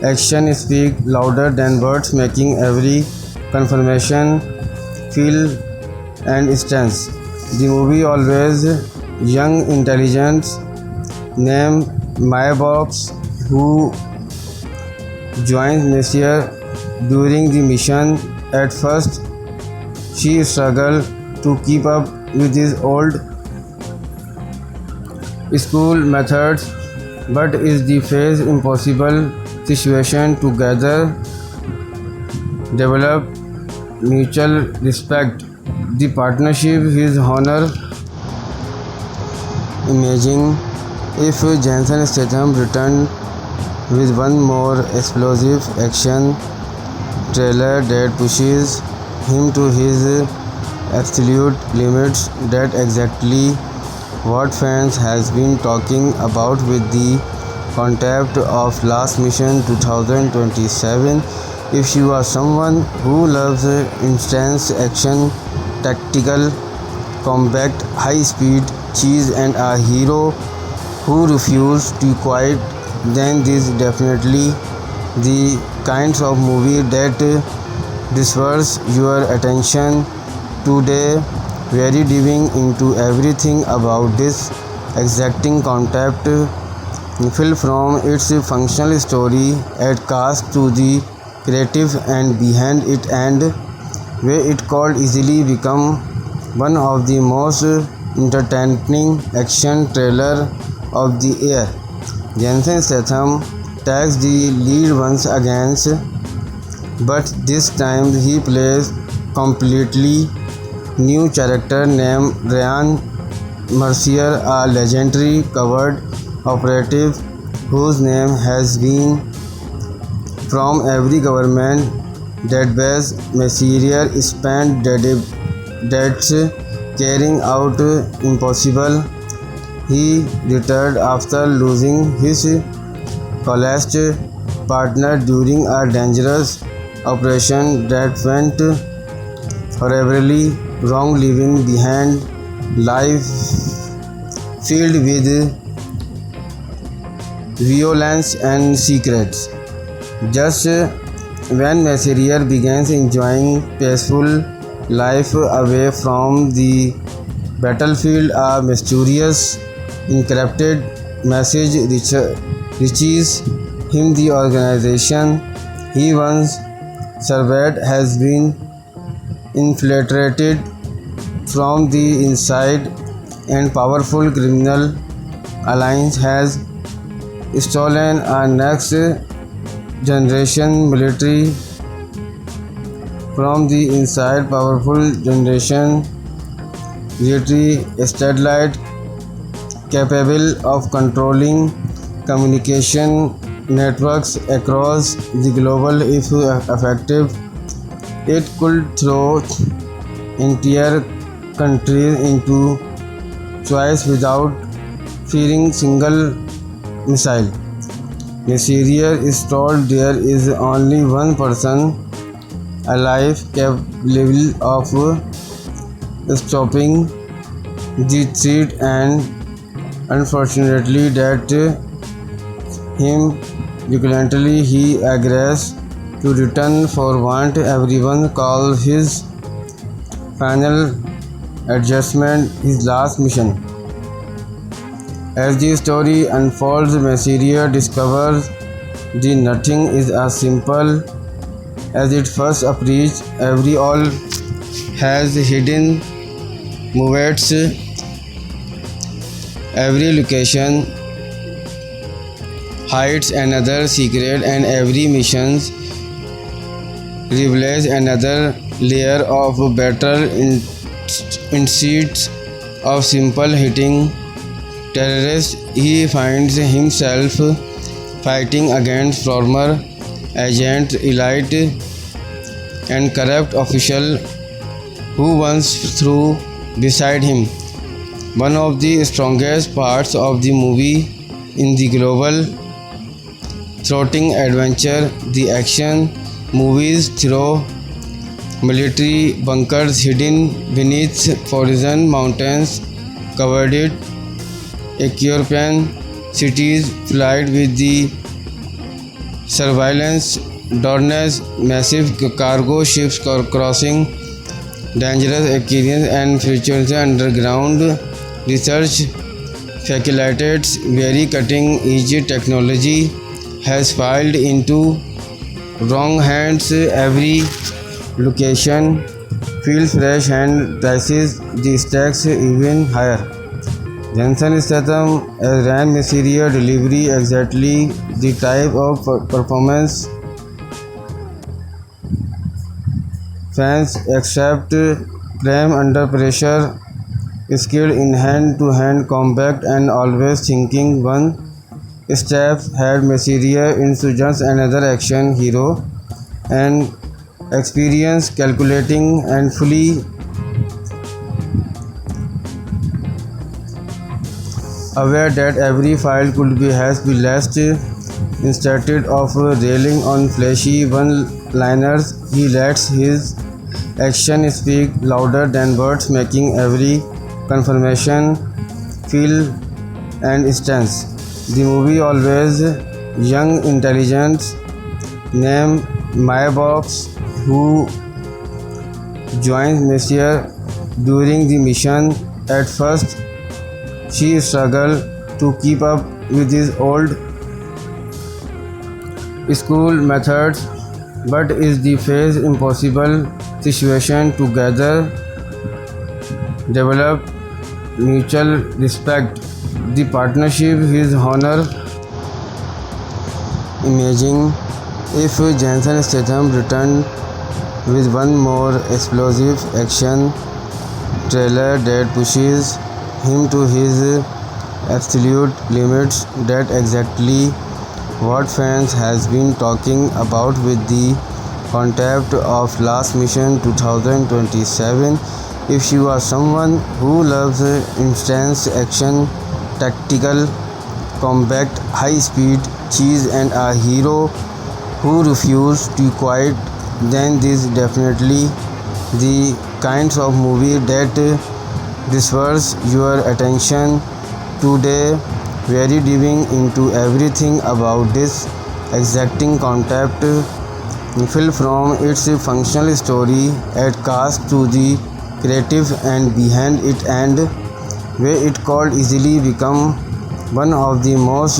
action speak louder than words, making every confirmation feel and intense. The movie always young intelligence named Maya Box, who joins Messier during the mission. At first, she struggles to keep up with his old school methods, but is the face impossible situation together develop mutual respect. The partnership is honor. Imagine if Jensen Statham returned with one more explosive action trailer that pushes him to his absolute limits. That exactly what fans has been talking about with the concept of Last Mission 2027. If you are someone who loves intense action, tactical combat, high speed cheese and a hero who refuses to quit, then this is definitely the kinds of movie that deserves your attention today. Very diving into everything about this exacting concept film, from its functional story at cast to the creative and behind it, and where it could easily become one of the most entertaining action trailer of the year. Jensen Statham takes the lead once again, but this time he plays completely new character named Ryan Mercier, a legendary covert operative whose name has been from every government database. Mercier spent decades carrying out impossible. He retired after losing his college partner during a dangerous operation that went horribly wrong, leaving behind life filled with violence and secrets. Just when Mercier begins enjoying peaceful life away from the battlefield, a mysterious encrypted message reaches him. The organization he once served has been infiltrated from the inside, and powerful criminal alliance has stolen a next generation military from the inside. Powerful generation military satellite capable of controlling communication networks across the global. If effective, it could throw entire countries into choice without fearing single missile. Mercier is told there is only one person alive capable of stopping the threat, and unfortunately that him. Reluctantly he agrees to return for what everyone calls his final adjustment, his last mission. As the story unfolds, Mercier discovers that nothing is as simple as it first appears. Every all has hidden motives, every location hides another secret, and every mission reveals another layer of battle. Instead of simple hitting terrorists, he finds himself fighting against former agents, elite and corrupt officials who once stood beside him. One of the strongest parts of the movie in the global throttling adventure, the action movies through military bunkers hidden beneath frozen mountains, covered A European cities filled with the surveillance drones, massive cargo ships crossing dangerous oceans, and future underground research facilitates very cutting-edge technology has filed into wrong hands. Every location feels fresh and prices the stakes even higher. Jensen Statham ran Mysterious Delivery, exactly the type of performance fans accept. Prem under pressure, skilled in hand-to-hand combat, and always thinking one step ahead. Mysterious insurgents, another action hero, and experience calculating and fully aware that every file could be has been lost. Instead of railing on flashy one-liners, he lets his action speak louder than words, making every confirmation feel and intense. The movie always young intelligence named Mybox, who joins Messier during the mission. At first, she struggles to keep up with his old school methods, but is the face impossible situation together develop mutual respect. The partnership is honor. Imagine if Jensen Statham returned with one more explosive action trailer that pushes him to his absolute limits. That exactly what fans has been talking about with the concept of Last Mission 2027. If you are someone who loves intense action, tactical combat, high speed cheese, and a hero who refuses to quit, then this is definitely the kinds of movie that deserves your attention today. Very diving into everything about this exacting concept film, from its functional story at cast to the creative and behind it, and way it could easily become one of the most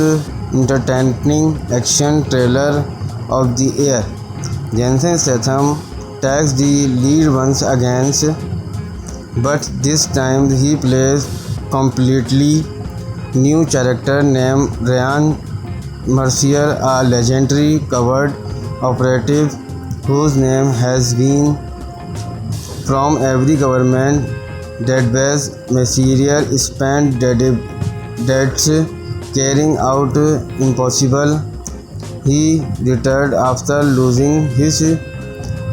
entertaining action trailer of the year. Jensen Statham takes the lead once again, but this time he plays completely new character named Ryan Mercier, a legendary covert operative whose name has been from every government database. Mercier spent decades carrying out impossible. He retired after losing his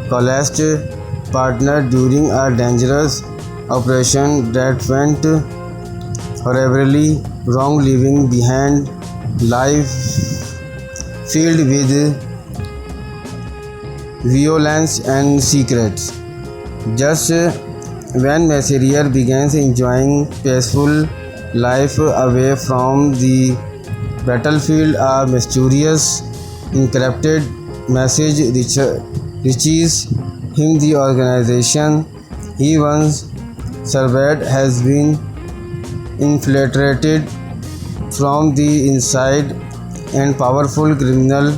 college partner during a dangerous operation that went horribly wrong, leaving behind life filled with violence and secrets. Just when Mercier begins enjoying peaceful life away from the battlefield, a mysterious encrypted message reaches him. The organization he once served has been infiltrated from the inside, and powerful criminal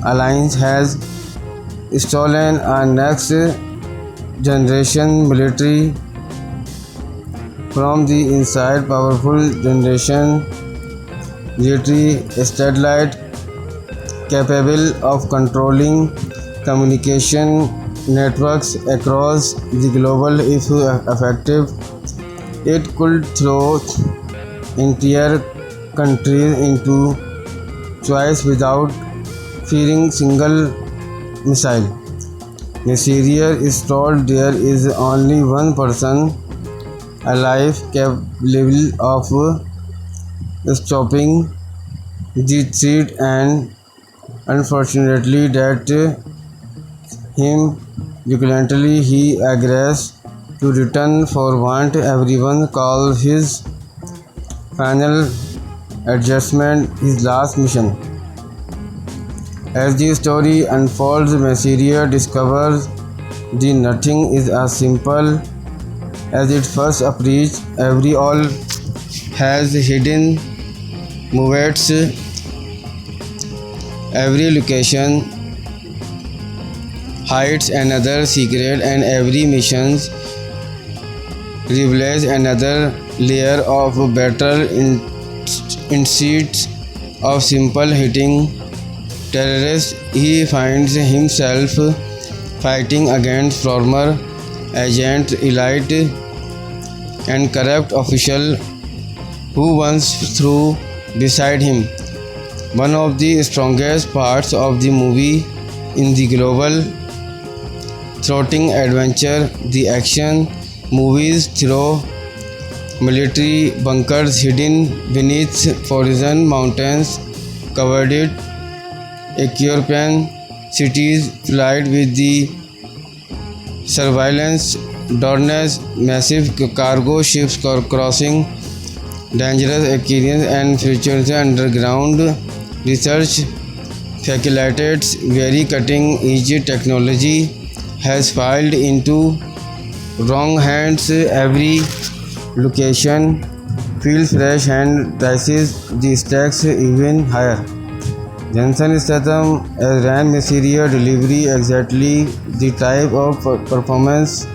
alliance has stolen a next generation military from the inside. Powerful generation military satellite capable of controlling communication networks across the global. If effective, it could throw entire countries into chaos without fearing single missile. Mercier is told there is only one person alive capable of stopping the threat, and unfortunately that him. Reluctantly he agrees to return for what everyone calls his final adjustment, his last mission. As the story unfolds, Messier discovers the nothing is as simple as it first appears. Every all has hidden movements, every location hides another secret, and every mission reveals another layer of battle instead of simple hitting terrorists. He finds himself fighting against former agent, elite, and corrupt official who once threw beside him. One of the strongest parts of the movie in the global throttling adventure, the action movies through military bunkers hidden beneath frozen mountains, covered Ethiopian cities filled with the surveillance drones, massive cargo ships crossing dangerous oceans, and future underground research facilities. Very cutting-edge technology has fallen into wrong hands. Every location feels fresh and rises the stakes even higher. Jensen Statham as Rand Messier delivery exactly the type of performance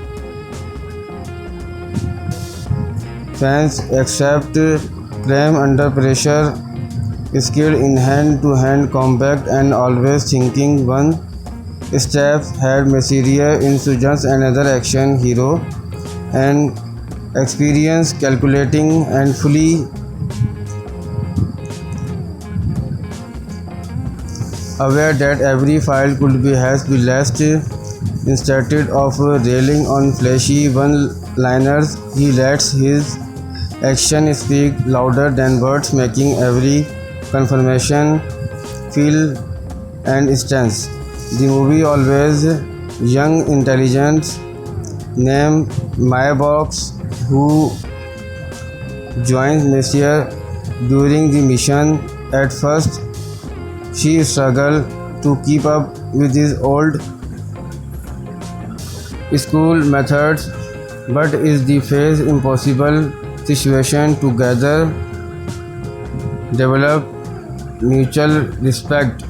fans accept. Calm under pressure, skilled in hand-to-hand combat, and always thinking one step ahead. Messier insurgents another action hero and experience calculating and fully aware that every file could be has been lost. Instead of railing on flashy one-liners, he lets his action speak louder than words, making every confirmation feel and instance. The movie always young intelligence named Maya Box who joins Messier during the mission. At first, she struggles to keep up with his old school methods, but is the face impossible situation together develop mutual respect.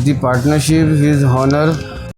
The partnership is honor